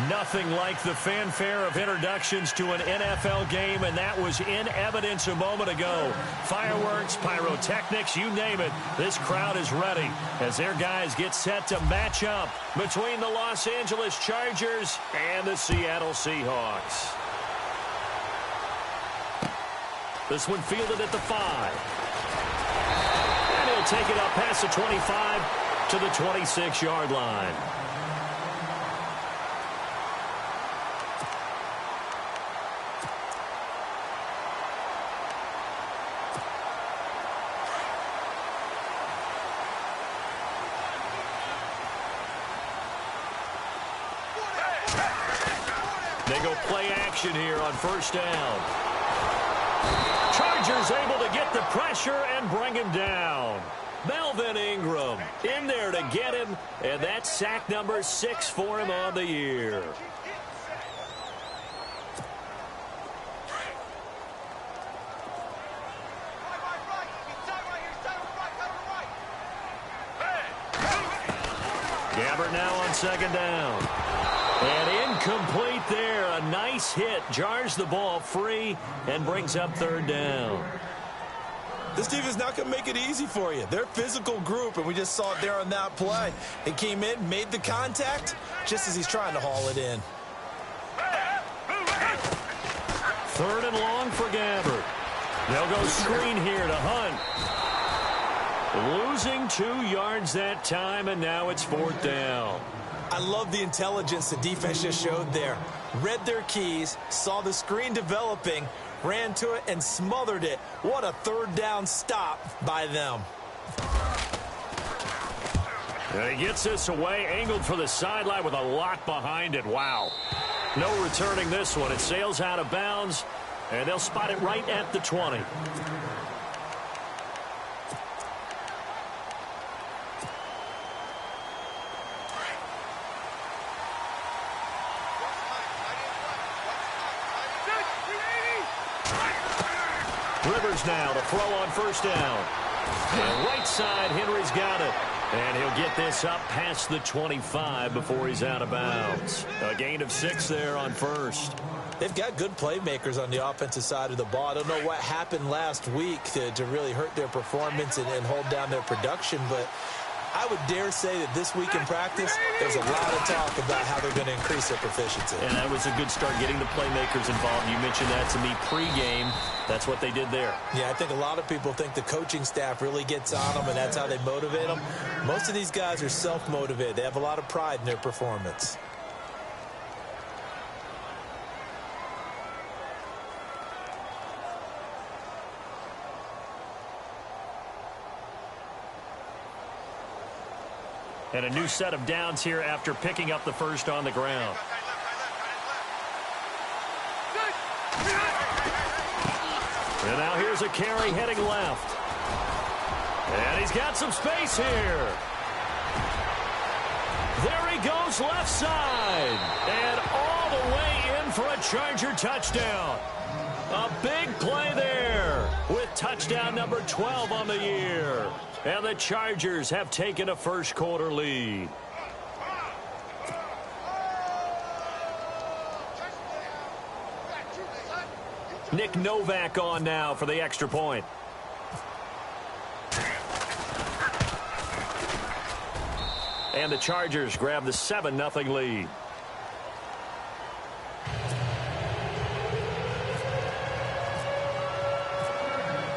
Nothing like the fanfare of introductions to an NFL game, and that was in evidence a moment ago. Fireworks, pyrotechnics, you name it. This crowd is ready as their guys get set to match up between the Los Angeles Chargers and the Seattle Seahawks. This one fielded at the 5. And he'll take it up past the 25 to the 26-yard line. They go play action here on first down. Chargers able to get the pressure and bring him down. Melvin Ingram in there to get him, and that's sack number 6 for him on the year. Gabbert now on second down. And incomplete there. A nice hit. Jars the ball free and brings up third down. This defense is not going to make it easy for you. They're a physical group, and we just saw it there on that play. It came in, made the contact, just as he's trying to haul it in. Third and long for Gabbert. They'll go screen here to Hunt. Losing 2 yards that time, and now it's fourth down. I love the intelligence the defense just showed there. Read their keys, saw the screen developing, ran to it, and smothered it. What a third down stop by them. And he gets this away, angled for the sideline with a lock behind it. Wow. No returning this one. It sails out of bounds, and they'll spot it right at the 20. Rivers now to throw on first down. And right side, Henry's got it. And he'll get this up past the 25 before he's out of bounds. A gain of 6 there on first. They've got good playmakers on the offensive side of the ball. I don't know what happened last week to really hurt their performance and hold down their production, but I would dare say that this week in practice, there's a lot of talk about how they're going to increase their proficiency. And that was a good start, getting the playmakers involved. You mentioned that to me pregame. That's what they did there. Yeah, I think a lot of people think the coaching staff really gets on them, and that's how they motivate them. Most of these guys are self-motivated. They have a lot of pride in their performance. And a new set of downs here after picking up the first on the ground. And now here's a carry heading left. And he's got some space here. There he goes left side. And all the way in for a Charger touchdown. A big play there with touchdown number 12 on the year. And the Chargers have taken a first-quarter lead. Nick Novak on now for the extra point. And the Chargers grab the 7-0 lead.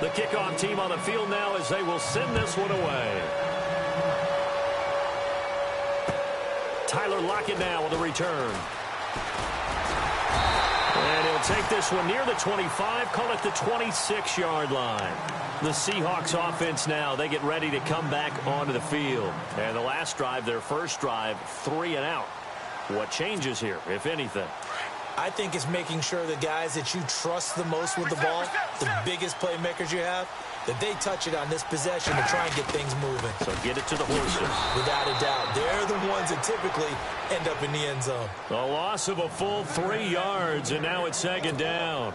The kickoff team on the field now as they will send this one away. Tyler Lockett now with a return. And he'll take this one near the 25, call it the 26-yard line. The Seahawks offense now, they get ready to come back onto the field. And the last drive, their first drive, 3 and out. What changes here, if anything? I think it's making sure the guys that you trust the most with the ball, the biggest playmakers you have, that they touch it on this possession to try and get things moving. So get it to the horses. Without a doubt. They're the ones that typically end up in the end zone. A loss of a full 3 yards, and now it's second down.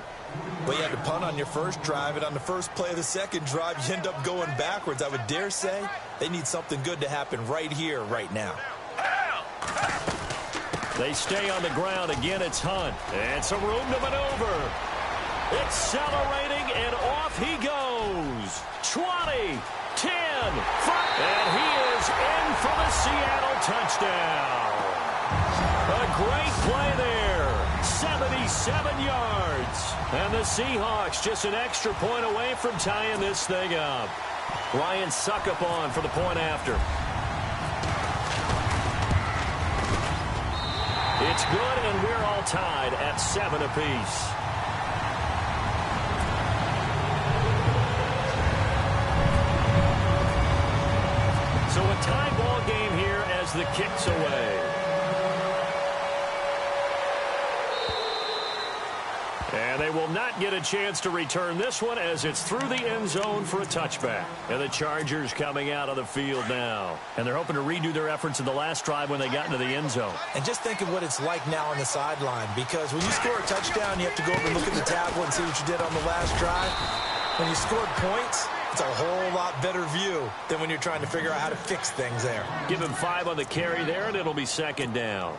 Well, you had to punt on your first drive, and on the first play of the second drive, you end up going backwards. I would dare say they need something good to happen right here, right now. They stay on the ground. Again, it's Hunt. And some room to maneuver. Accelerating, and off he goes. 20, 10, 5, and he is in for the Seattle touchdown. A great play there. 77 yards. And the Seahawks just an extra point away from tying this thing up. Ryan Suckup on for the point after. It's good, and we're all tied at 7 apiece. So a tie ball game here as the kick's away. And they will not get a chance to return this one as it's through the end zone for a touchback. And the Chargers coming out of the field now. And they're hoping to redo their efforts in the last drive when they got into the end zone. And just think of what it's like now on the sideline, because when you score a touchdown, you have to go over and look at the tablet and see what you did on the last drive. When you scored points, it's a whole lot better view than when you're trying to figure out how to fix things there. Give him 5 on the carry there, and it'll be second down.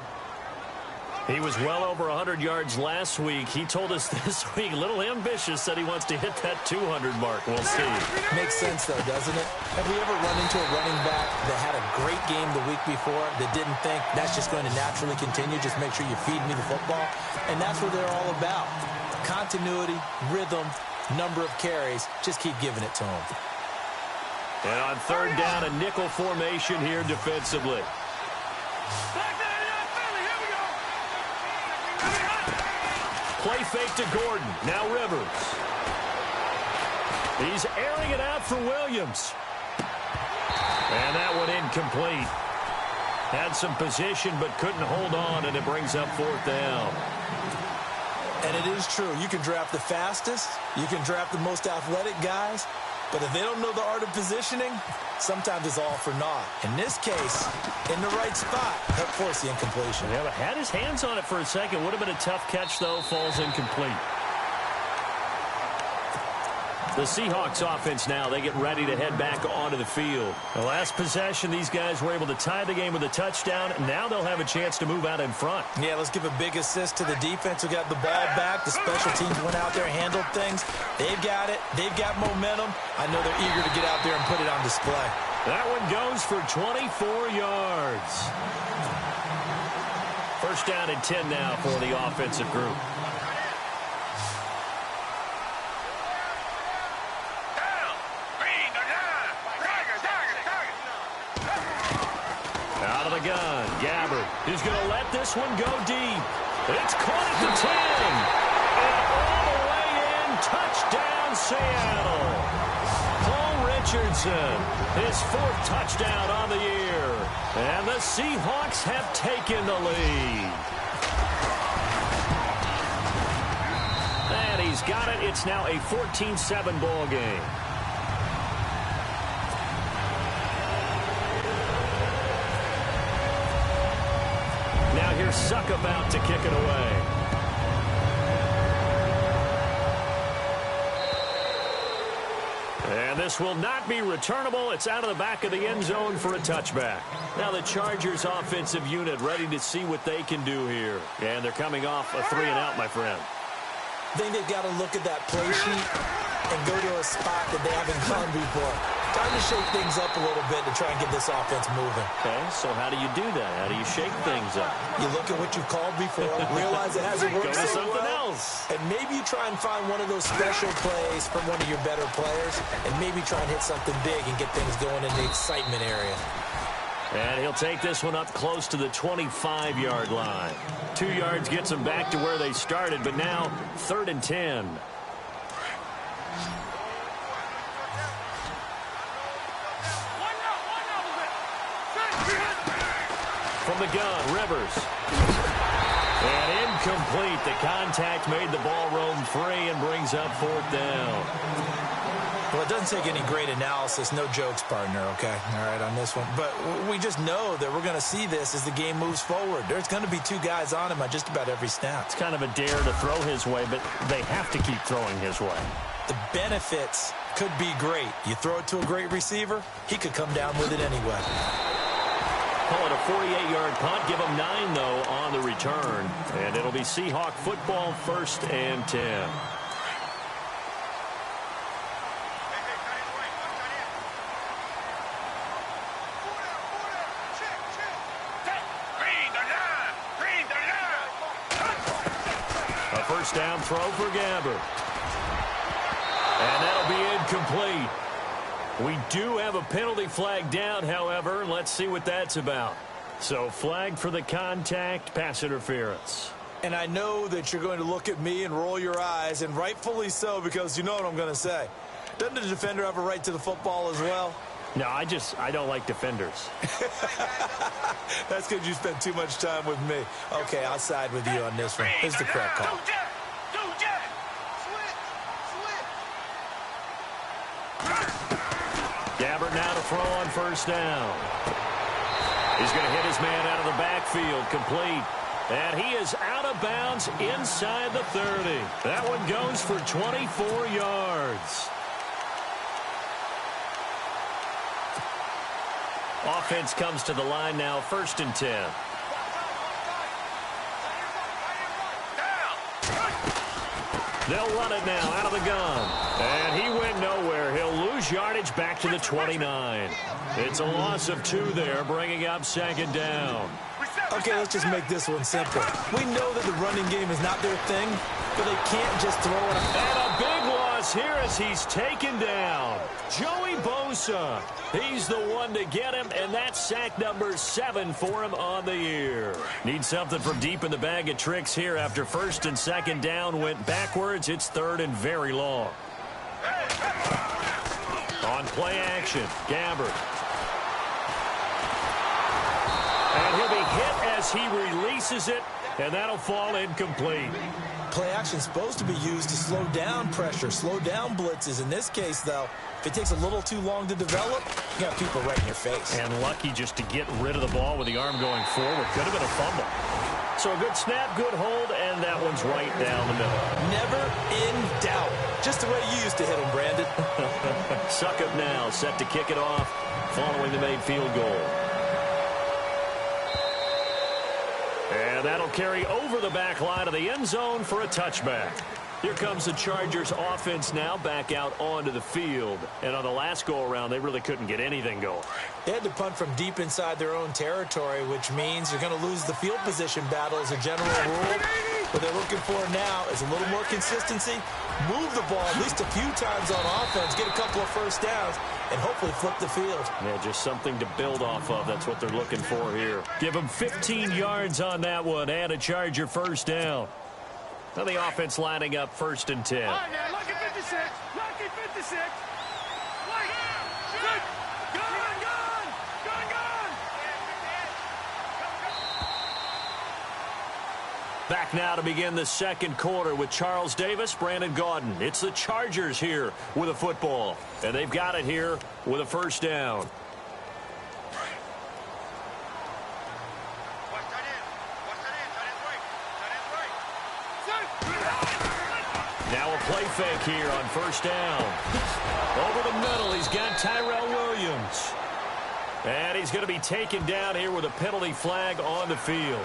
He was well over 100 yards last week. He told us this week, a little ambitious, said he wants to hit that 200 mark. We'll see. Makes sense, though, doesn't it? Have we ever run into a running back that had a great game the week before that didn't think that's just going to naturally continue? Just make sure you feed me the football. And that's what they're all about. Continuity, rhythm, number of carries. Just keep giving it to them. And on third down, a nickel formation here defensively. Play fake to Gordon. Now Rivers. He's airing it out for Williams. And that one incomplete. Had some position but couldn't hold on, and it brings up fourth down. And it is true. You can draft the fastest. You can draft the most athletic guys. But if they don't know the art of positioning, sometimes it's all for naught. In this case, in the right spot, help force the incompletion. Yeah, but had his hands on it for a second. Would have been a tough catch, though. Falls incomplete. The Seahawks offense now, they get ready to head back onto the field. The last possession, these guys were able to tie the game with a touchdown. Now they'll have a chance to move out in front. Yeah, let's give a big assist to the defense who got the ball back. The special teams went out there, handled things. They've got it. They've got momentum. I know they're eager to get out there and put it on display. That one goes for 24 yards. First down and 10 now for the offensive group. Gun. Gabbard is going to let this one go deep. It's caught at the 10. And all the way in, touchdown Seattle. Paul Richardson, his 4th touchdown on the year. And the Seahawks have taken the lead. And he's got it. It's now a 14-7 ball game. Here's Suckup out to kick it away. And this will not be returnable. It's out of the back of the end zone for a touchback. Now the Chargers offensive unit ready to see what they can do here. And they're coming off a 3-and-out, my friend. I think they've got to look at that play sheet and go to a spot that they haven't gone before. Time to shake things up a little bit to try and get this offense moving. Okay, so how do you do that? How do you shake things up? You look at what you've called before, realize it hasn't worked so something else. And maybe you try and find one of those special plays from one of your better players, and maybe try and hit something big and get things going in the excitement area. And he'll take this one up close to the 25-yard line. 2 yards gets them back to where they started, but now 3rd and 10. From the gun, Rivers. And incomplete. The contact made the ball roam free and brings up 4th down. Well, it doesn't take any great analysis. No jokes, partner, okay? All right, on this one. But we just know that we're going to see this as the game moves forward. There's going to be 2 guys on him on just about every snap. It's kind of a dare to throw his way, but they have to keep throwing his way. The benefits could be great. You throw it to a great receiver, he could come down with it anyway. Call it a 48-yard punt. Give him 9, though, on the return. return, and it'll be Seahawk football, 1st and 10. A first down throw for Gabbert. And that'll be incomplete. We do have a penalty flag down, however. Let's see what that's about. So flag for the contact, pass interference. And I know that you're going to look at me and roll your eyes, and rightfully so, because you know what I'm going to say. Doesn't the defender have a right to the football as well? No, I don't like defenders. That's because you spend too much time with me. Okay, I'll side with you on this one. Here's the correct call. Gabbert now to throw on first down. He's going to hit his man out of the backfield, complete. And he is out of bounds inside the 30. That one goes for 24 yards. Offense comes to the line now, 1st and 10. They'll run it now out of the gun. And he went nowhere. He'll lose yardage back to the 29. It's a loss of 2 there, bringing up 2nd down. Okay, let's just make this one simple. We know that the running game is not their thing, but they can't just throw it. And a big loss here as he's taken down. Joey Bosa. He's the one to get him, and that's sack number 7 for him on the year. Need something from deep in the bag of tricks here after 1st and 2nd down went backwards. It's 3rd and very long. On play action, Gabbert. And he'll be hit as he releases it, and that'll fall incomplete. Play action's supposed to be used to slow down pressure, slow down blitzes. In this case, though, if it takes a little too long to develop, you got people right in your face. And lucky just to get rid of the ball with the arm going forward. Could have been a fumble. So a good snap, good hold, and that one's right down the middle. Never in doubt. Just the way you used to hit him, Brandon. Succop now, set to kick it off following the made field goal. And that'll carry over the back line of the end zone for a touchback. Here comes the Chargers offense now back out onto the field. And on the last go-around, they really couldn't get anything going. They had to punt from deep inside their own territory, which means you're going to lose the field position battle as a general rule. What they're looking for now is a little more consistency, move the ball at least a few times on offense, get a couple of first downs, and hopefully flip the field. Yeah, just something to build off of. That's what they're looking for here. Give them 15 yards on that one and a Charger first down. Now the offense lining up 1st and 10. All right, now, lucky 56. Lucky 56. Back now to begin the 2nd quarter with Charles Davis, Brandon Gaudin. It's the Chargers here with a football. And they've got it here with a first down. Now a play fake here on first down. Over the middle, he's got Tyrell Williams. And he's going to be taken down here with a penalty flag on the field.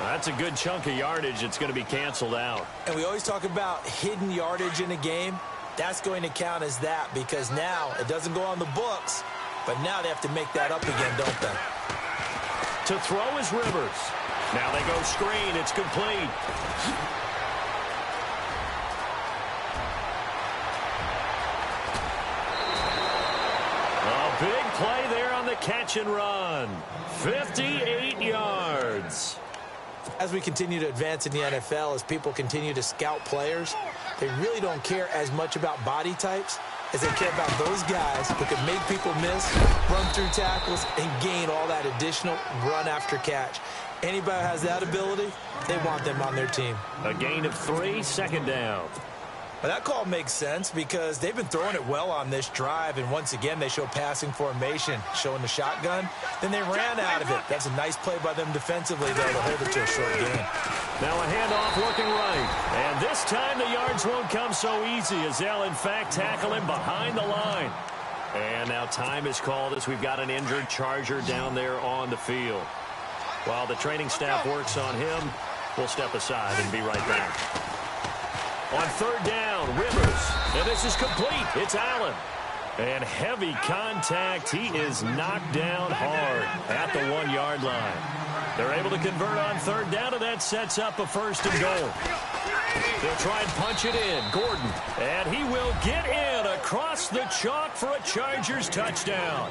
That's a good chunk of yardage. It's going to be canceled out. And we always talk about hidden yardage in a game. That's going to count as that because now it doesn't go on the books, but now they have to make that up again, don't they? To throw is Rivers. Now they go screen. It's complete. A big play there on the catch and run. 58 yards. As we continue to advance in the NFL, as people continue to scout players, they really don't care as much about body types as they care about those guys who can make people miss, run through tackles, and gain all that additional run after catch. Anybody who has that ability, they want them on their team. A gain of 3, 2nd down. Well, that call makes sense because they've been throwing it well on this drive, and once again, they show passing formation, showing the shotgun. Then they ran out of it. That's a nice play by them defensively, though, to hold it to a short gain. Now a handoff looking right. And this time the yards won't come so easy as they'll, in fact, tackle him behind the line. And now time is called as we've got an injured Charger down there on the field. While the training staff works on him, we'll step aside and be right back. On third down, Rivers. And this is complete. It's Allen. And heavy contact. He is knocked down hard at the 1-yard line. They're able to convert on third down, and that sets up a first and goal. They'll try and punch it in. Gordon. And he will get in across the chalk for a Chargers touchdown.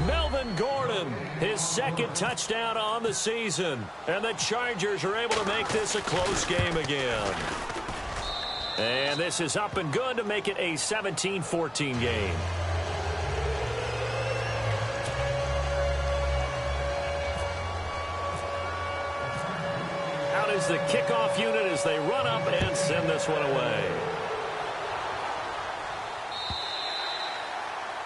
Melvin Gordon, his second touchdown on the season. And the Chargers are able to make this a close game again. And this is up and good to make it a 17-14 game. Out is the kickoff unit as they run up and send this one away.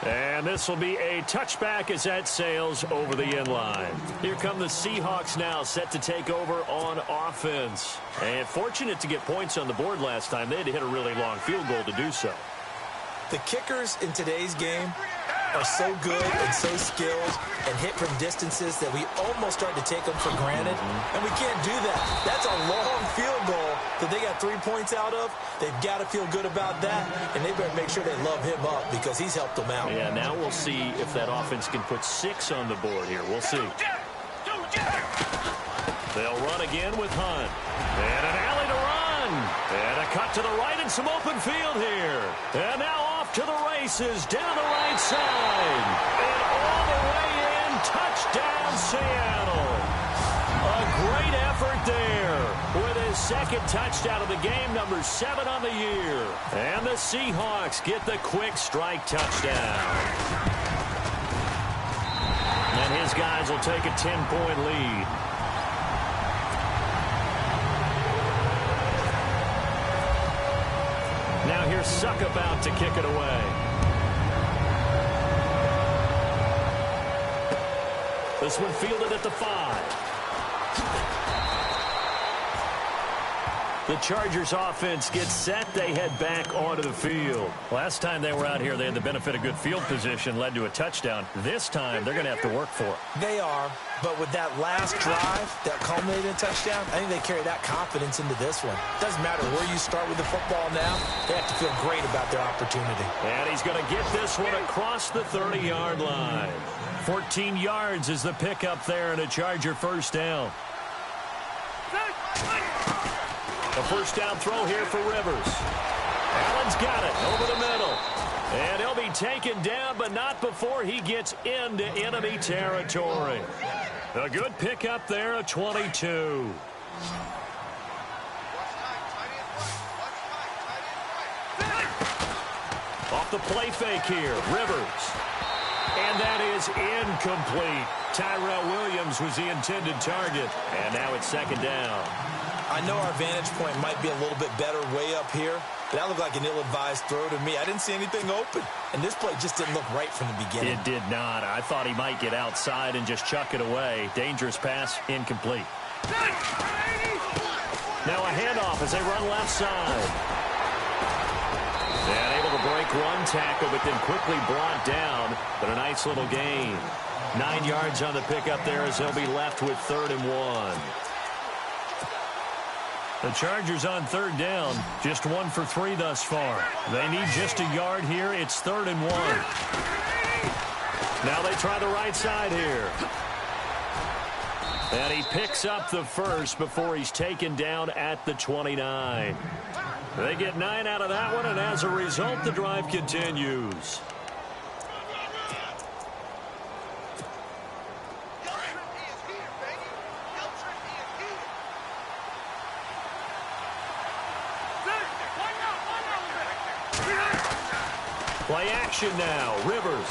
And this will be a touchback as that sails over the end line. Here come the Seahawks now, set to take over on offense. And fortunate to get points on the board last time. They had to hit a really long field goal to do so. The kickers in today's game are so good and so skilled and hit from distances that we almost start to take them for granted. And we can't do that. That's a long field goal that they got 3 points out of. They've got to feel good about that, and they better make sure they love him up because he's helped them out. Yeah, now we'll see if that offense can put 6 on the board here. We'll see. They'll run again with Hunt. And an alley to run. And a cut to the right and some open field here. And now off to the races down the right side. And all the way in. Touchdown, Seattle. A great effort there with his second touchdown of the game, number 7 on the year. And the Seahawks get the quick strike touchdown. And his guys will take a 10-point lead. Now here's Suck about to kick it away. This one fielded at the 5. The Chargers offense gets set. They head back onto the field. Last time they were out here, they had the benefit of good field position, led to a touchdown. This time, they're going to have to work for it. They are, but with that last drive that culminated in a touchdown, I think they carry that confidence into this one. Doesn't matter where you start with the football now, they have to feel great about their opportunity. And he's going to get this one across the 30-yard line. 14 yards is the pickup there and a Charger first down. A first down throw here for Rivers. Allen's got it over the middle. And he'll be taken down, but not before he gets into enemy territory. A good pickup there, a 22. Off the play fake here, Rivers. And that is incomplete. Tyrell Williams was the intended target. And now it's second down. I know our vantage point might be a little bit better way up here, but that looked like an ill-advised throw to me. I didn't see anything open, and this play just didn't look right from the beginning. It did not. I thought he might get outside and just chuck it away. Dangerous pass, incomplete. Now a handoff as they run left side. And able to break one tackle, but then quickly brought down. But a nice little gain. 9 yards on the pickup there as they'll be left with 3rd and 1. The Chargers on third down, just 1 for 3 thus far. They need just a yard here. It's 3rd and 1. Now they try the right side here. And he picks up the first before he's taken down at the 29. They get 9 out of that one, and as a result, the drive continues. Play action now. Rivers.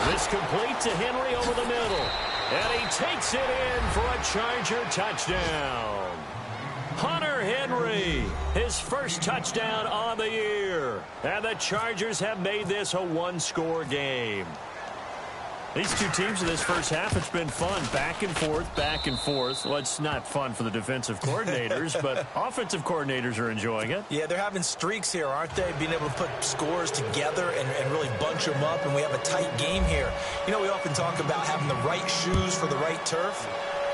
This complete to Henry over the middle. And he takes it in for a Charger touchdown. Hunter Henry, his first touchdown on the year. And the Chargers have made this a 1-score game. These two teams in this first half, it's been fun. Back and forth, back and forth. Well, it's not fun for the defensive coordinators, but offensive coordinators are enjoying it. Yeah, they're having streaks here, aren't they? Being able to put scores together and really bunch them up, and we have a tight game here. You know, we often talk about having the right shoes for the right turf.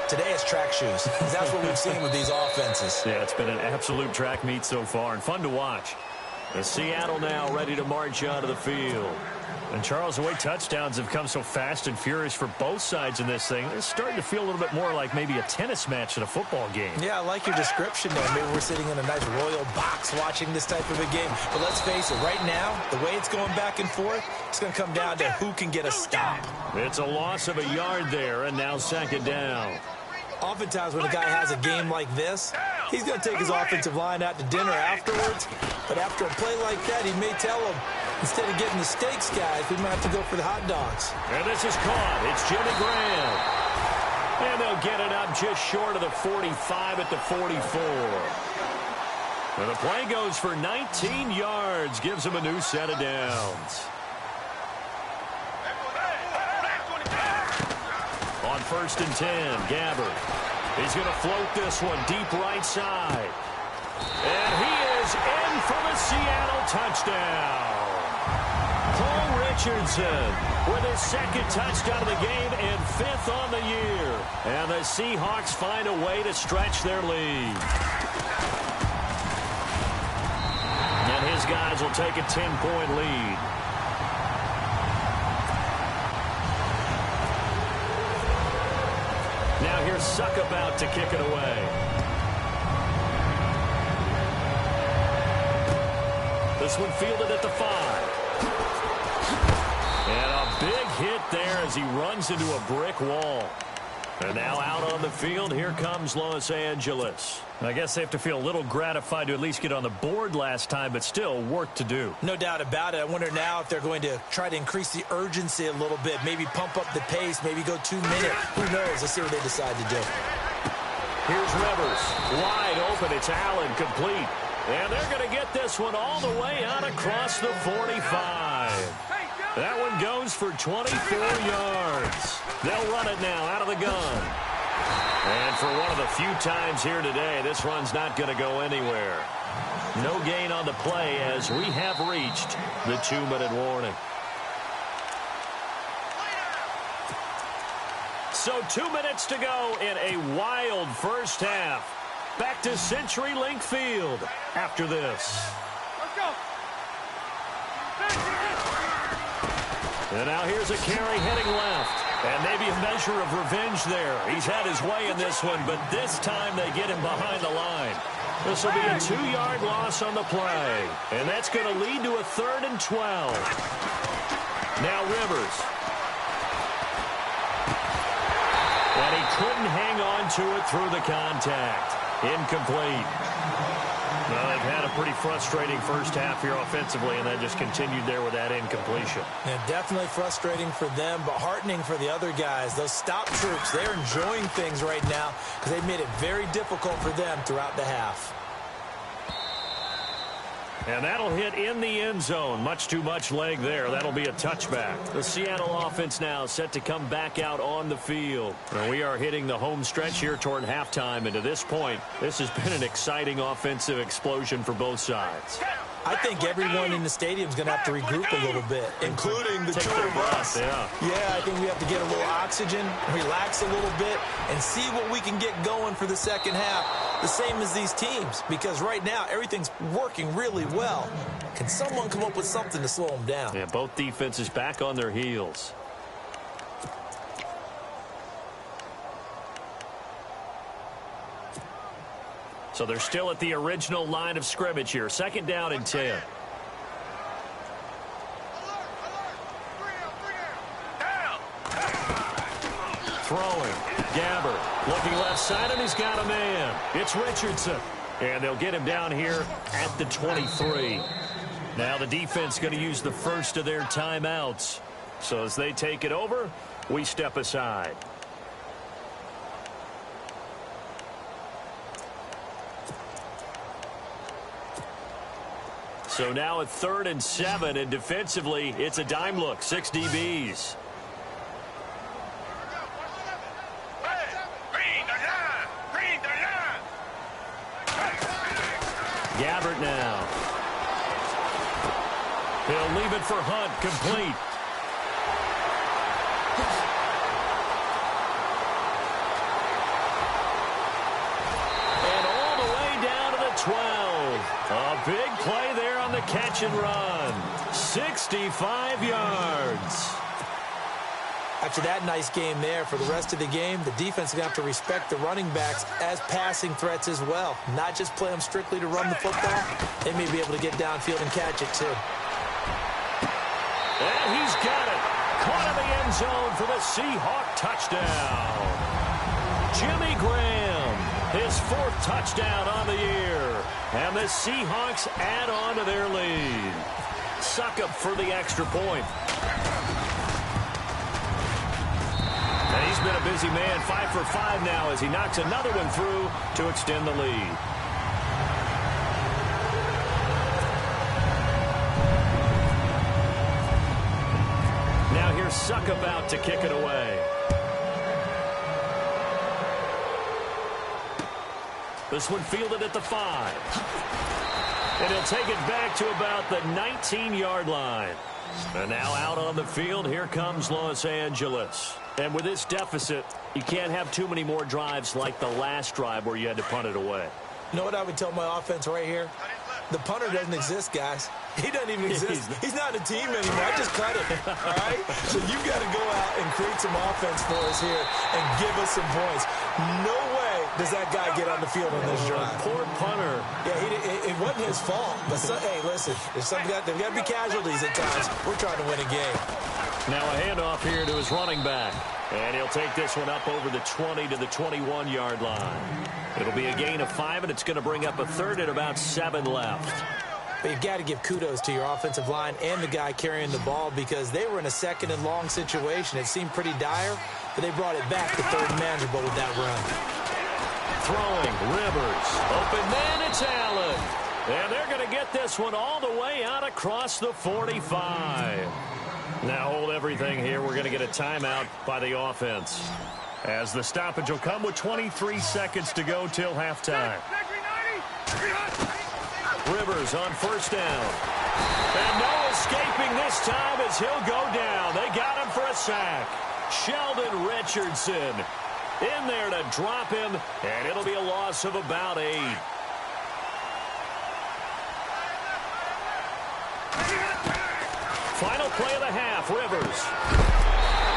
Today it's track shoes. That's what we've seen with these offenses. Yeah, it's been an absolute track meet so far and fun to watch. The Seattle now ready to march onto the field. And, Charles, the way touchdowns have come so fast and furious for both sides in this thing, it's starting to feel a little bit more like maybe a tennis match in a football game. Yeah, I like your description there. Maybe we're sitting in a nice royal box watching this type of a game. But let's face it, right now, the way it's going back and forth, it's going to come down to who can get a stop. It's a loss of a yard there, and now second down. Oftentimes when a guy has a game like this, he's going to take his offensive line out to dinner afterwards. But after a play like that, he may tell him, instead of getting the steaks, guys, we might have to go for the hot dogs. And this is caught. It's Jimmy Graham. And they'll get it up just short of the 45 at the 44. And the play goes for 19 yards, gives him a new set of downs. On 1st and 10, Gabbard. He's going to float this one deep right side. And he is in for the Seattle touchdown. Cole Richardson with his second touchdown of the game and 5th on the year. And the Seahawks find a way to stretch their lead. And his guys will take a 10-point lead. Now here's Suck about to kick it away. This one fielded at the 5. And a big hit there as he runs into a brick wall. And now out on the field, here comes Los Angeles. I guess they have to feel a little gratified to at least get on the board last time, but still work to do. No doubt about it. I wonder now if they're going to try to increase the urgency a little bit, maybe pump up the pace, maybe go 2 minutes. Who knows? Let's see what they decide to do. Here's Rivers. Wide open. It's Allen complete. And they're going to get this one all the way out across the 45. That one goes for 24 yards. They'll run it now out of the gun. And for one of the few times here today, this run's not going to go anywhere. No gain on the play as we have reached the 2-minute warning. So 2 minutes to go in a wild first half. Back to CenturyLink Field after this. Let's go. And now here's a carry heading left. And maybe a measure of revenge there. He's had his way in this one, but this time they get him behind the line. This will be a 2-yard loss on the play. And that's going to lead to a 3rd and 12. Now Rivers. And he couldn't hang on to it through the contact. Incomplete. Well, they've had a pretty frustrating first half here offensively, and then just continued there with that incompletion. Yeah, definitely frustrating for them, but heartening for the other guys. Those stop troops, they're enjoying things right now because they've made it very difficult for them throughout the half. And that'll hit in the end zone. Much too much leg there. That'll be a touchback. The Seattle offense now set to come back out on the field. And we are hitting the home stretch here toward halftime. And to this point, this has been an exciting offensive explosion for both sides. I think everyone in the stadium is going to have to regroup a little bit, including the two of us. Yeah, I think we have to get a little oxygen, relax a little bit, and see what we can get going for the second half. The same as these teams, because right now everything's working really well. Can someone come up with something to slow them down? Yeah, both defenses back on their heels. So they're still at the original line of scrimmage here. 2nd down and 10. Throwing. Gabbard looking left side, and he's got a man. It's Richardson. And they'll get him down here at the 23. Now the defense going to use the first of their timeouts. So as they take it over, we step aside. So now at 3rd and 7, and defensively, it's a dime look. 6 DBs. Gabbert now. He'll leave it for Hunt, complete. And all the way down to the 12. A big play there on the catch and run. 65 yards. After that nice game there, for the rest of the game, the defense is going to have to respect the running backs as passing threats as well. Not just play them strictly to run the football. They may be able to get downfield and catch it, too. And he's got it. Caught in the end zone for the Seahawk touchdown. Jimmy Graham, his 4th touchdown on the year. And the Seahawks add on to their lead. Succop for the extra point. And he's been a busy man, 5 for 5 now as he knocks another one through to extend the lead. Now here's Succop out to kick it away. This one fielded at the 5. And he'll take it back to about the 19-yard line. And now out on the field, here comes Los Angeles. And with this deficit, you can't have too many more drives like the last drive where you had to punt it away. You know what I would tell my offense right here? The punter doesn't exist, guys. He doesn't even exist. He's not a team anymore. I just cut it, all right? So you've got to go out and create some offense for us here and give us some points. No way does that guy get on the field on this drive. Poor punter. Yeah, it wasn't his fault. But, hey, listen, there's got to be casualties at times. We're trying to win a game. Now a handoff here to his running back. And he'll take this one up over the 20 to the 21-yard line. It'll be a gain of 5, and it's going to bring up a 3rd and about 7 left. But you've got to give kudos to your offensive line and the guy carrying the ball because they were in a 2nd and long situation. It seemed pretty dire, but they brought it back to 3rd and manageable with that run. Throwing, Rivers. Open man, it's Allen. And they're going to get this one all the way out across the 45. Now hold everything here. We're going to get a timeout by the offense. As the stoppage will come with 23 seconds to go till halftime. Rivers on 1st down. And no escaping this time as he'll go down. They got him for a sack. Sheldon Richardson in there to drop him, and it'll be a loss of about 8. Final play of the half, Rivers.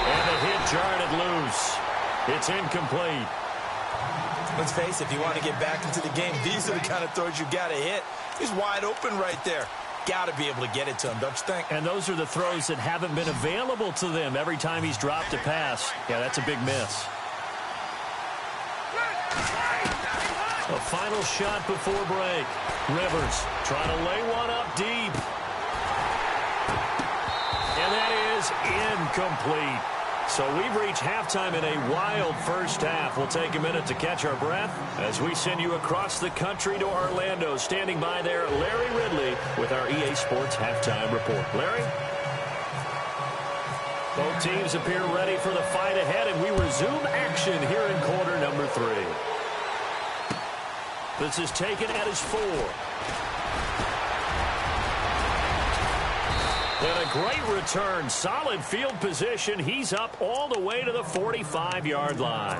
And the hit jarred it loose. It's incomplete. Let's face it, if you want to get back into the game, these are the kind of throws you got to hit. He's wide open right there. Got to be able to get it to him, don't you think? And those are the throws that haven't been available to them every time he's dropped a pass. Yeah, that's a big miss. A final shot before break. Rivers trying to lay one up deep. And that is incomplete. So we've reached halftime in a wild first half. We'll take a minute to catch our breath as we send you across the country to Orlando. Standing by there, Larry Ridley with our EA Sports Halftime Report. Larry? Both teams appear ready for the fight ahead, and we resume action here in quarter number 3. This is taken at his 4. And a great return. Solid field position. He's up all the way to the 45-yard line.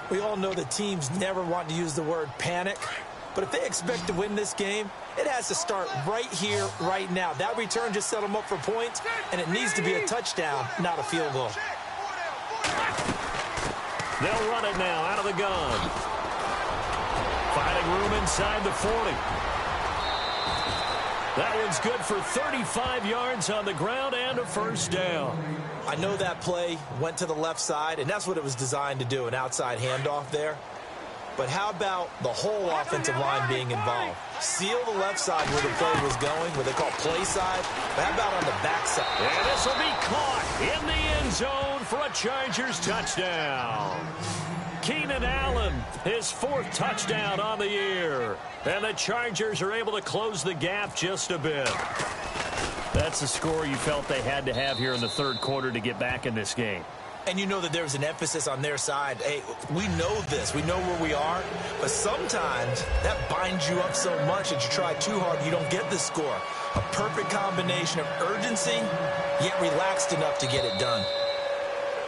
We all know the teams never want to use the word panic. But if they expect to win this game, it has to start right here, right now. That return just set them up for points, and it needs to be a touchdown, not a field goal. They'll run it now out of the gun. Finding room inside the 40. That one's good for 35 yards on the ground and a 1st down. I know that play went to the left side, and that's what it was designed to do, an outside handoff there. But how about the whole offensive line being involved? Seal the left side where the play was going, where they call play side. But how about on the back side? And this will be caught in the end zone for a Chargers touchdown. Keenan Allen, his 4th touchdown on the year. And the Chargers are able to close the gap just a bit. That's the score you felt they had to have here in the 3rd quarter to get back in this game. And you know that there's an emphasis on their side. Hey, we know this. We know where we are. But sometimes that binds you up so much that you try too hard, you don't get the score. A perfect combination of urgency, yet relaxed enough to get it done.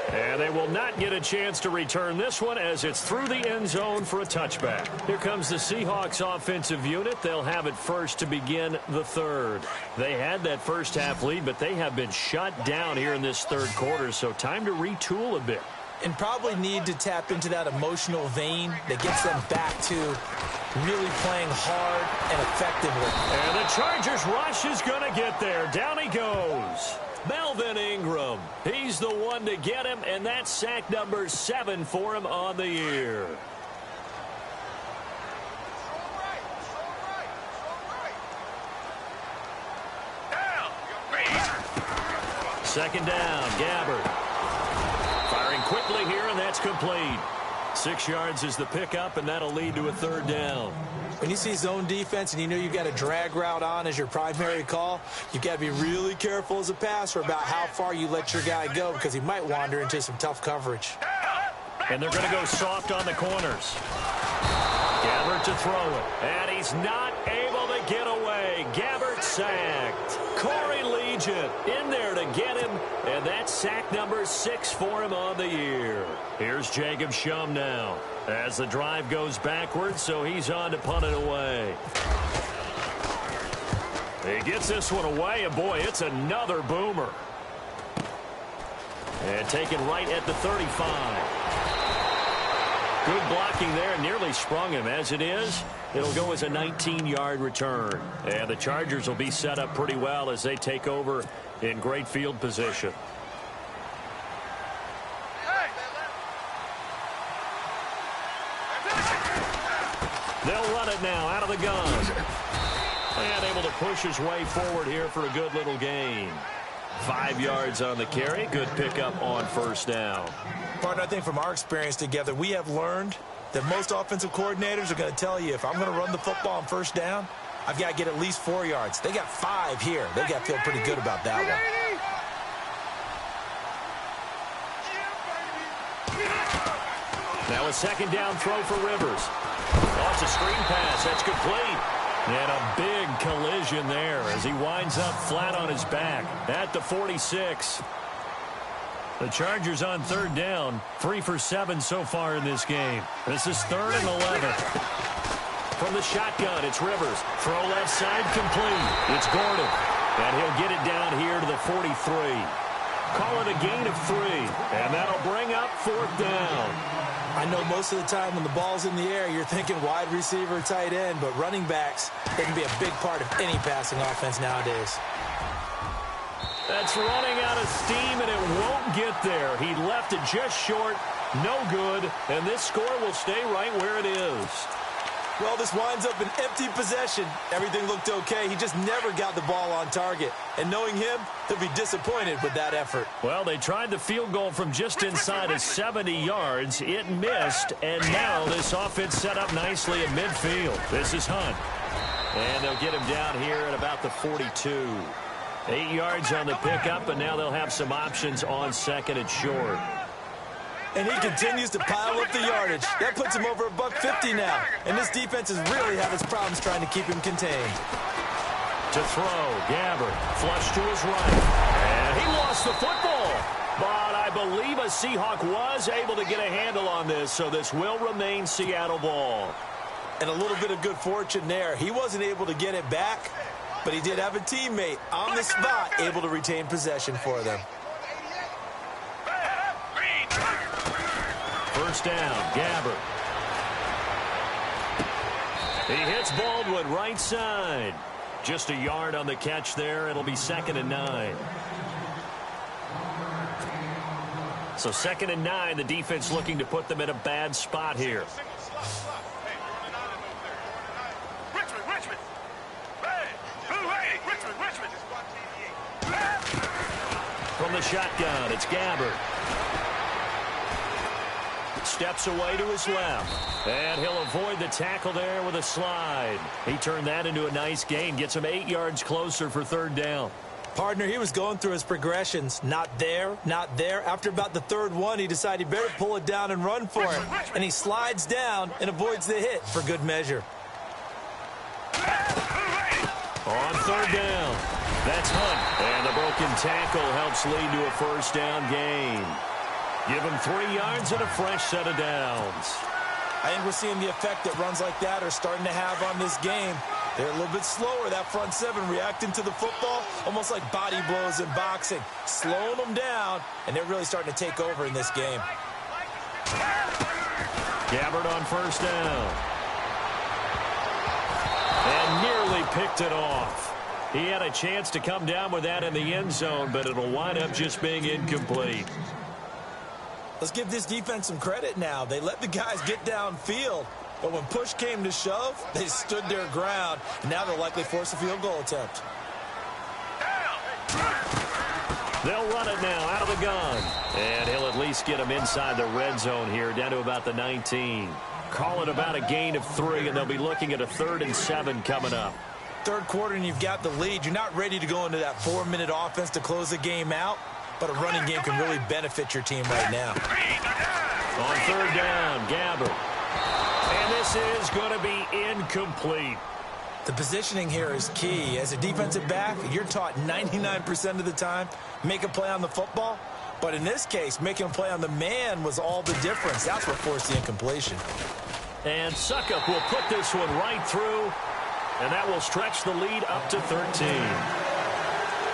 And they will not get a chance to return this one as it's through the end zone for a touchback. Here comes the Seahawks offensive unit. They'll have it first to begin the third. They had that first half lead, but they have been shut down here in this third quarter, so time to retool a bit. And probably need to tap into that emotional vein that gets them back to really playing hard and effectively. And the Chargers rush is going to get there. Down he goes. Melvin Ingram, he's the one to get him, and that's sack number 7 for him on the year. Second down, Gabbard. Firing quickly here, and that's complete. 6 yards is the pickup, and that'll lead to a third down. When you see zone defense and you know you've got a drag route on as your primary call, you've got to be really careful as a passer about how far you let your guy go because he might wander into some tough coverage. And they're going to go soft on the corners. Gabbard to throw it. And he's not able to get away. Gabbard sacked. Corey Legion in there to get him. And that's sack number 6 for him on the year. Here's Jacob Shum now as the drive goes backwards, so he's on to punt it away. He gets this one away, and boy, it's another boomer. And taken right at the 35. Good blocking there, nearly sprung him. As it is, it'll go as a 19-yard return. And the Chargers will be set up pretty well as they take over in great field position. They'll run it now out of the gun. And able to push his way forward here for a good little gain. 5 yards on the carry. Good pickup on first down. Partner, I think from our experience together, we have learned that most offensive coordinators are going to tell you, if I'm going to run the football on first down, I've got to get at least 4 yards. They got 5 here. They got to feel pretty good about that one. Now a second down throw for Rivers. Oh, it's a screen pass. That's complete. And a big collision there as he winds up flat on his back at the 46. The Chargers on third down, 3 for 7 so far in this game. This is 3rd and 11. From the shotgun, it's Rivers. Throw left side complete. It's Gordon. And he'll get it down here to the 43. Call it a gain of 3. And that'll bring up 4th down. I know most of the time when the ball's in the air, you're thinking wide receiver, tight end, but running backs, they can be a big part of any passing offense nowadays. That's running out of steam, and it won't get there. He left it just short, no good, and this score will stay right where it is. Well, this winds up an empty possession. Everything looked okay. He just never got the ball on target. And knowing him, he'll be disappointed with that effort. Well, they tried the field goal from just inside of 70 yards. It missed, and now this offense set up nicely at midfield. This is Hunt. And they'll get him down here at about the 42. 8 yards on the pickup, and now they'll have some options on second and short. And he continues to pile up the yardage. That puts him over $150 now. And this defense has really had its problems trying to keep him contained. To throw, Gabbard, flush to his right. And he lost the football. But I believe a Seahawk was able to get a handle on this, so this will remain Seattle ball. And a little bit of good fortune there. He wasn't able to get it back, but he did have a teammate on the spot able to retain possession for them. First down, Gabbard. He hits Baldwin right side. Just a yard on the catch there. It'll be 2nd and 9. So 2nd and 9, the defense looking to put them in a bad spot here. From the shotgun, it's Gabbard. Steps away to his left. And he'll avoid the tackle there with a slide. He turned that into a nice gain. Gets him 8 yards closer for 3rd down. Partner, he was going through his progressions. Not there, not there. After about the third one, he decided he better pull it down and run for it. And he slides down and avoids the hit for good measure. On third down, that's Hunt. And the broken tackle helps lead to a first down gain. Give him 3 yards and a fresh set of downs. I think we're seeing the effect that runs like that are starting to have on this game. They're a little bit slower, that front seven, reacting to the football, almost like body blows in boxing, slowing them down, and they're really starting to take over in this game. Gabbard on first down. And nearly picked it off. He had a chance to come down with that in the end zone, but it'll wind up just being incomplete. Let's give this defense some credit now. They let the guys get downfield, but when push came to shove, they stood their ground, and now they'll likely force a field goal attempt. They'll run it now out of the gun. And he'll at least get them inside the red zone here, down to about the 19. Call it about a gain of 3, and they'll be looking at a 3rd and 7 coming up. Third quarter, and you've got the lead. You're not ready to go into that 4-minute offense to close the game out, but a running game can really benefit your team right now. On third down, Gabbard. And this is going to be incomplete. The positioning here is key. As a defensive back, you're taught 99% of the time, make a play on the football. But in this case, making a play on the man was all the difference. That's what forced the incompletion. And Suckup will put this one right through, and that will stretch the lead up to 13.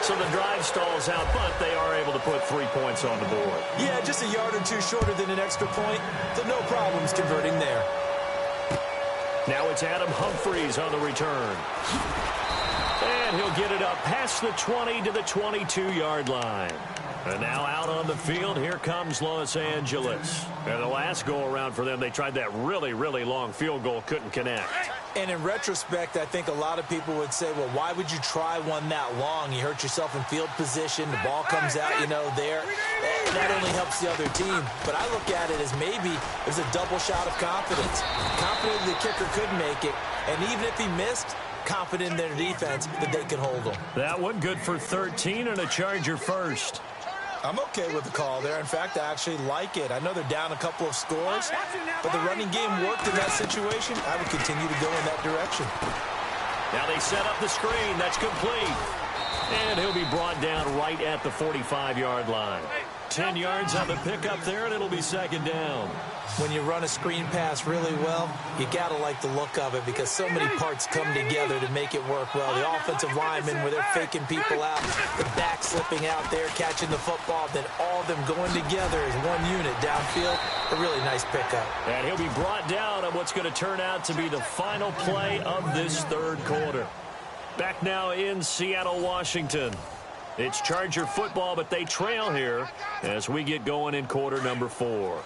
So the drive stalls out, but they are able to put 3 points on the board. Yeah, just a yard or two shorter than an extra point, so no problems converting there. Now it's Adam Humphries on the return. And he'll get it up past the 20 to the 22-yard line. And now out on the field, here comes Los Angeles. And the last go-around for them, they tried that really, really long field goal, couldn't connect. And in retrospect, I think a lot of people would say, well, why would you try one that long? You hurt yourself in field position. The ball comes out, there. That only helps the other team. But I look at it as maybe there's a double shot of confidence. Confident the kicker could make it. And even if he missed, confident in their defense that they can hold him. That one good for 13 and a Charger first. I'm okay with the call there. In fact, I actually like it. I know they're down a couple of scores, but the running game worked in that situation. I would continue to go in that direction. Now they set up the screen. That's complete. And he'll be brought down right at the 45-yard line. 10 yards on the pickup there, and it'll be second down. When you run a screen pass really well, you got to like the look of it because so many parts come together to make it work well. The offensive linemen, where they're faking people out, the back slipping out there, catching the football, then all of them going together as one unit downfield. A really nice pickup. And he'll be brought down on what's going to turn out to be the final play of this third quarter. Back now in Seattle, Washington. It's Charger football, but they trail here as we get going in quarter number 4.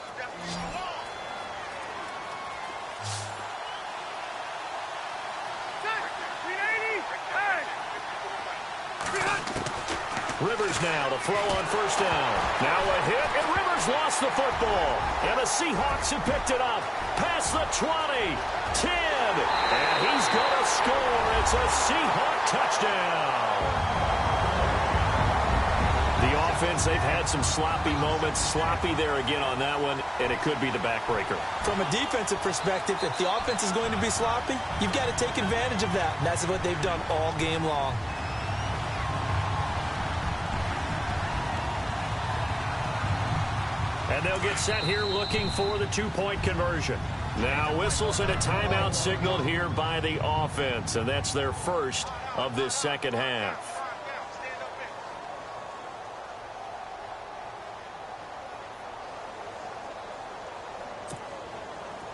Rivers now to throw on first down. Now a hit, and Rivers lost the football. And the Seahawks have picked it up. Past the 20, 10, and he's going to score. It's a Seahawk touchdown. The offense, they've had some sloppy moments. Sloppy there again on that one, and it could be the backbreaker. From a defensive perspective, if the offense is going to be sloppy, you've got to take advantage of that. And that's what they've done all game long. And they'll get set here looking for the 2-point conversion. Now whistles and a timeout signaled here by the offense, and that's their first of this second half.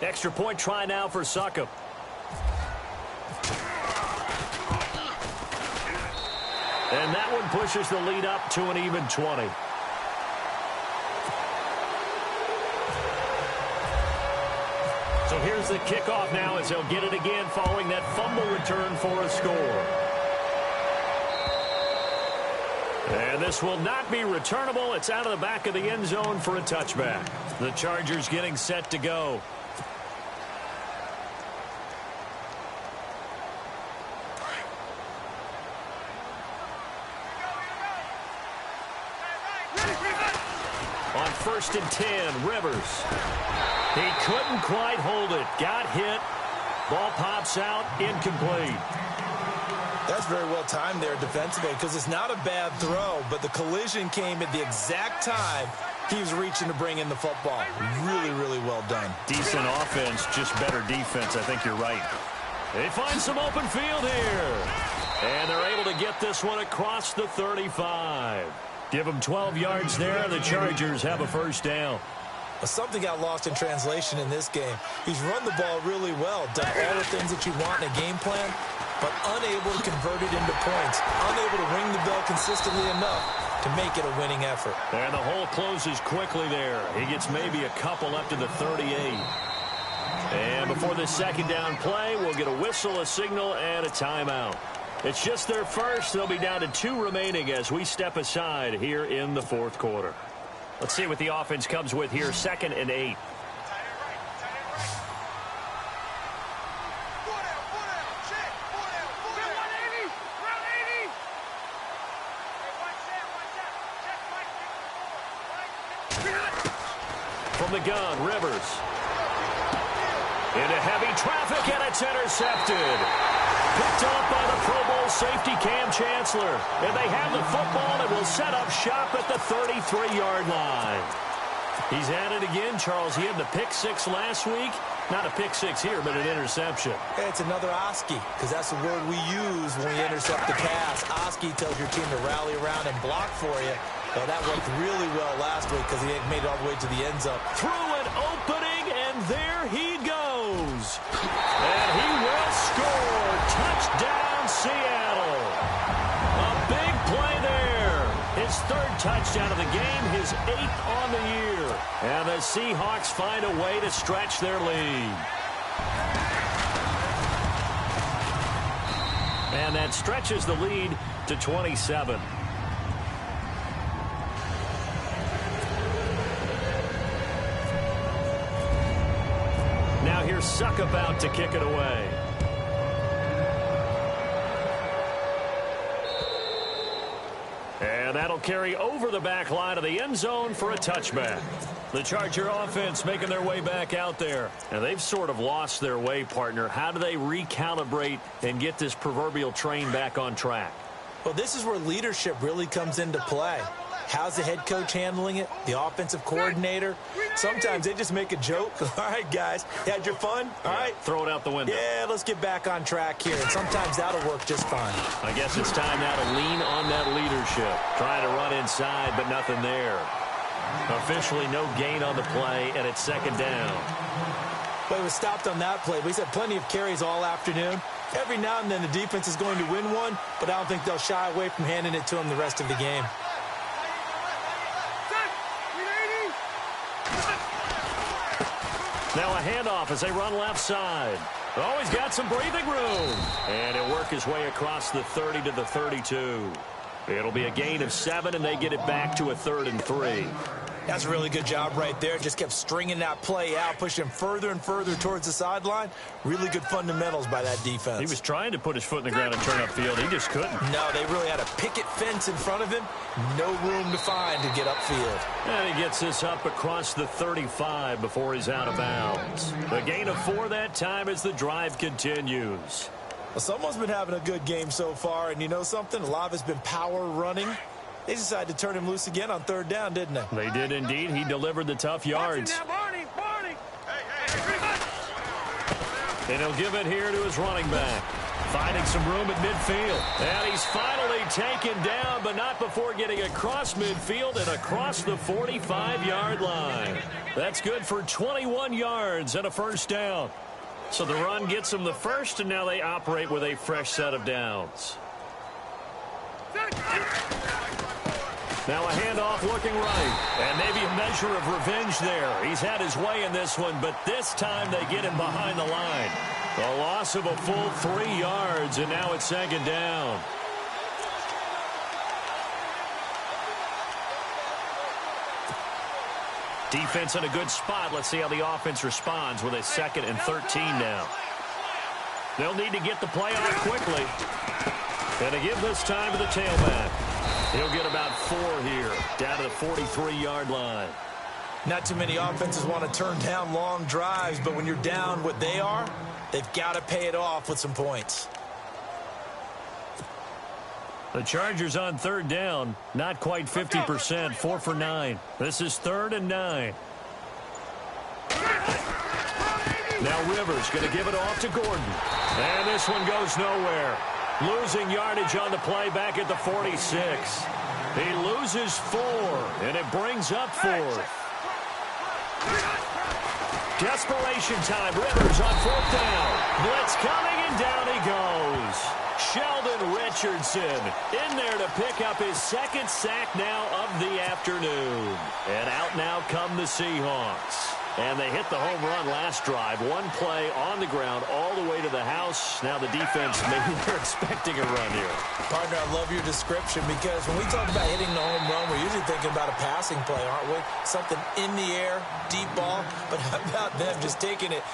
Extra point try now for Suckup. And that one pushes the lead up to an even 20. So here's the kickoff now as they'll get it again following that fumble return for a score. And this will not be returnable. It's out of the back of the end zone for a touchback. The Chargers getting set to go. first and 10. Rivers. He couldn't quite hold it. Got hit. Ball pops out. Incomplete. That's very well timed there defensively because it's not a bad throw, but the collision came at the exact time he was reaching to bring in the football. Really, really well done. Decent offense, just better defense. I think you're right. They find some open field here. And they're able to get this one across the 35. Give them 12 yards there. The Chargers have a first down. Something got lost in translation in this game. He's run the ball really well, done all the things that you want in a game plan, but unable to convert it into points, unable to ring the bell consistently enough to make it a winning effort. And the hole closes quickly there. He gets maybe a couple up to the 38. And before the second down play, we'll get a whistle, a signal, and a timeout. It's just their first. They'll be down to 2 remaining as we step aside here in the fourth quarter. Let's see what the offense comes with here. 2nd and 8. From the gun, Rivers. Into heavy traffic, and it's intercepted. Picked up by the Pro Bowl safety Cam Chancellor. And they have the football and will set up shop at the 33-yard line. He's at it again, Charles. He had the pick 6 last week. Not a pick 6 here, but an interception. Hey, it's another Oski, because that's the word we use when we intercept the pass. Oski tells your team to rally around and block for you. Well, that worked really well last week because he made it all the way to the end zone. Through an opening, and there he goes. And he will score. Touchdown, Seattle. A big play there. His 3rd touchdown of the game, his 8th on the year. And the Seahawks find a way to stretch their lead. And that stretches the lead to 27. Now here's Suck about to kick it away. And that'll carry over the back line of the end zone for a touchback. The Charger offense making their way back out there. And they've sort of lost their way, partner. How do they recalibrate and get this proverbial train back on track? Well, this is where leadership really comes into play. How's the head coach handling it? The offensive coordinator? Sometimes they just make a joke. All right, guys, you had your fun? All right. Throw it out the window. Yeah, let's get back on track here. And sometimes that'll work just fine. I guess it's time now to lean on that leadership. Trying to run inside, but nothing there. Officially no gain on the play, and it's 2nd down. Well, he was stopped on that play. He's had plenty of carries all afternoon. Every now and then the defense is going to win one, but I don't think they'll shy away from handing it to him the rest of the game. Now a handoff as they run left side. Oh, he's got some breathing room. And he'll work his way across the 30 to the 32. It'll be a gain of 7, and they get it back to a 3rd and 3. That's a really good job right there. Just kept stringing that play out, pushing him further and further towards the sideline. Really good fundamentals by that defense. He was trying to put his foot in the ground and turn upfield. He just couldn't. No, they really had a picket fence in front of him. No room to find to get upfield. And he gets this up across the 35 before he's out of bounds. A gain of 4 that time as the drive continues. Well, someone's been having a good game so far, and you know something? A lot of it's been power running. They decided to turn him loose again on 3rd down, didn't they? They did indeed. He delivered the tough yards. And he'll give it here to his running back. Finding some room at midfield. And he's finally taken down, but not before getting across midfield and across the 45-yard line. That's good for 21 yards and a first down. So the run gets them the first, and now they operate with a fresh set of downs. Now a handoff looking right. And maybe a measure of revenge there. He's had his way in this one, but this time they get him behind the line. A loss of a full 3 yards, and now it's 2nd down. Defense in a good spot. Let's see how the offense responds with a 2nd and 13 now. They'll need to get the play off quickly. And to give this time to the tailback. He'll get about 4 here, down to the 43-yard line. Not too many offenses want to turn down long drives, but when you're down what they are, they've got to pay it off with some points. The Chargers on third down, not quite 50%, 4 for 9. This is 3rd and 9. Now Rivers going to give it off to Gordon. And this one goes nowhere. Losing yardage on the play back at the 46. He loses 4, and it brings up 4th. Desperation time. Rivers on 4th down. Blitz coming, and down he goes. Sheldon Richardson in there to pick up his 2nd sack now of the afternoon. And out now come the Seahawks. And they hit the home run last drive. One play on the ground all the way to the house. Now the defense, maybe they're expecting a run here. Partner, I love your description because when we talk about hitting the home run, we're usually thinking about a passing play, aren't we? Something in the air, deep ball. But how about them just taking it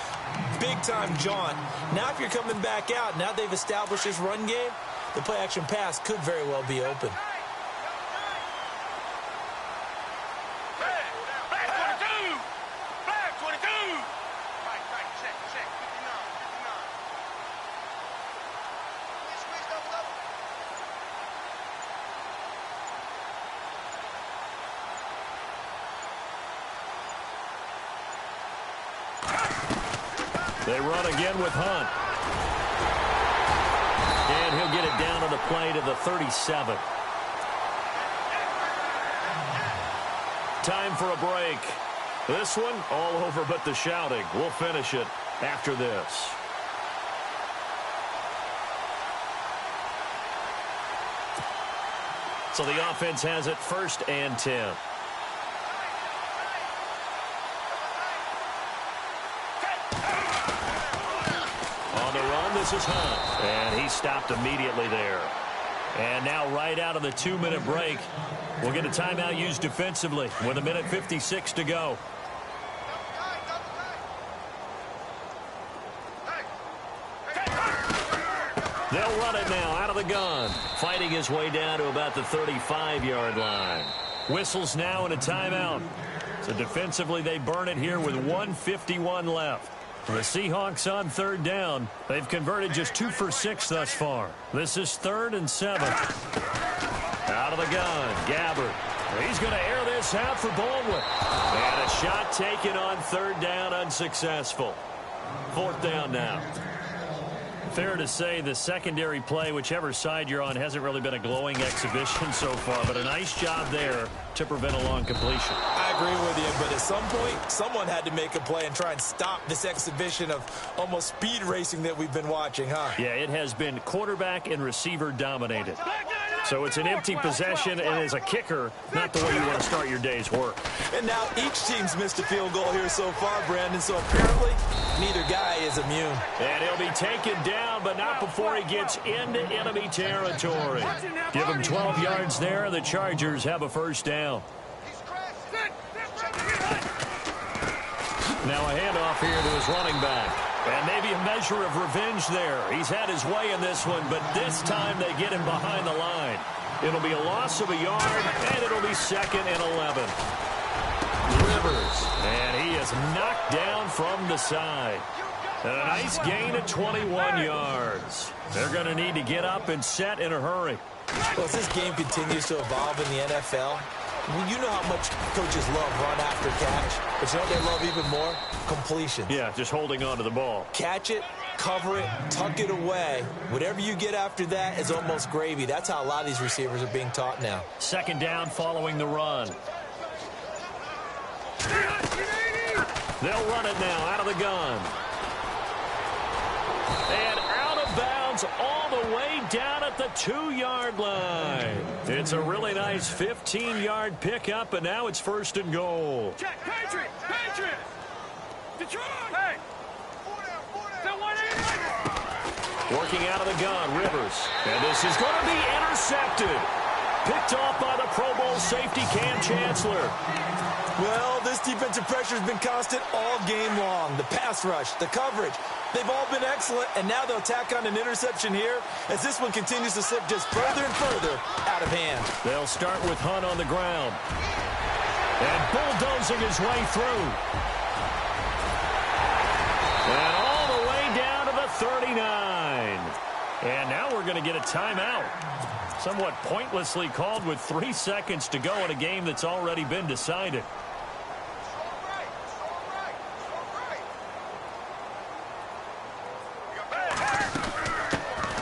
big-time jaunt? Now if you're coming back out, now they've established this run game, the play-action pass could very well be open. They run again with Hunt. And he'll get it down on the play to the 37. Time for a break. This one, all over but the shouting. We'll finish it after this. So the offense has it 1st and 10. This is Hunt, and he stopped immediately there. And now right out of the 2-minute break, we'll get a timeout used defensively with 1:56 to go. They'll run it now out of the gun, fighting his way down to about the 35-yard line. Whistles now and a timeout. So defensively, they burn it here with 1:51 left. The Seahawks on 3rd down. They've converted just 2 for 6 thus far. This is 3rd and 7. Out of the gun, Gabbard. He's going to air this out for Baldwin. And a shot taken on 3rd down, unsuccessful. 4th down now. Fair to say the secondary play, whichever side you're on, hasn't really been a glowing exhibition so far, but a nice job there to prevent a long completion. I agree with you, but at some point, someone had to make a play and try and stop this exhibition of almost speed racing that we've been watching, huh? Yeah, it has been quarterback and receiver dominated. So it's an empty possession, and as a kicker, not the way you want to start your day's work. And now each team's missed a field goal here so far, Brandon, so apparently neither guy is immune. And he'll be taken down, but not before he gets into enemy territory. Give him 12 yards there, and the Chargers have a 1st down. Now a handoff here to his running back. And maybe a measure of revenge there. He's had his way in this one, but this time they get him behind the line. It'll be a loss of a yard, and it'll be 2nd and 11. Rivers, and he is knocked down from the side. And a nice gain of 21 yards. They're going to need to get up and set in a hurry. Well, as this game continues to evolve in the NFL, you know how much coaches love run after catch, but you know what they love even more? Completion. Yeah, just holding on to the ball. Catch it, cover it, tuck it away. Whatever you get after that is almost gravy. That's how a lot of these receivers are being taught now. 2nd down following the run. They'll run it now out of the gun. And out of bounds all the way down at the 2-yard line. It's a really nice 15-yard pickup, and now it's 1st and goal. Check, Patriot! Patriot! Detroit! Hey! Working out of the gun, Rivers. And this is going to be intercepted. Picked off by the Pro Bowl safety Cam Chancellor. Well, this defensive pressure has been constant all game long. The pass rush, the coverage, they've all been excellent, and now they'll tack on an interception here as this one continues to slip just further and further out of hand. They'll start with Hunt on the ground. And bulldozing his way through. And all the way down to the 39. And now we're going to get a timeout. Somewhat pointlessly called with 3 seconds to go in a game that's already been decided.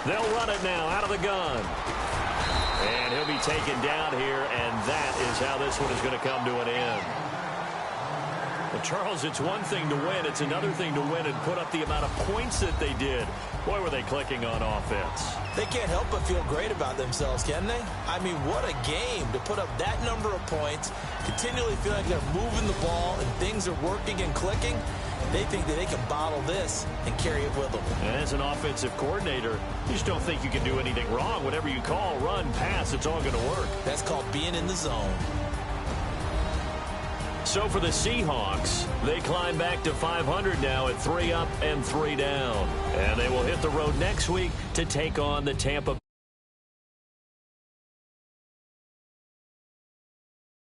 They'll run it now out of the gun. And he'll be taken down here, and that is how this one is going to come to an end. Well, Charles, it's one thing to win. It's another thing to win and put up the amount of points that they did. Boy, were they clicking on offense. They can't help but feel great about themselves, can they? I mean, what a game to put up that number of points, continually feel like they're moving the ball and things are working and clicking. They think that they can bottle this and carry it with them. And as an offensive coordinator, you just don't think you can do anything wrong. Whatever you call, run, pass, it's all going to work. That's called being in the zone. So for the Seahawks, they climb back to 500 now at 3 up and 3 down. And they will hit the road next week to take on the Tampa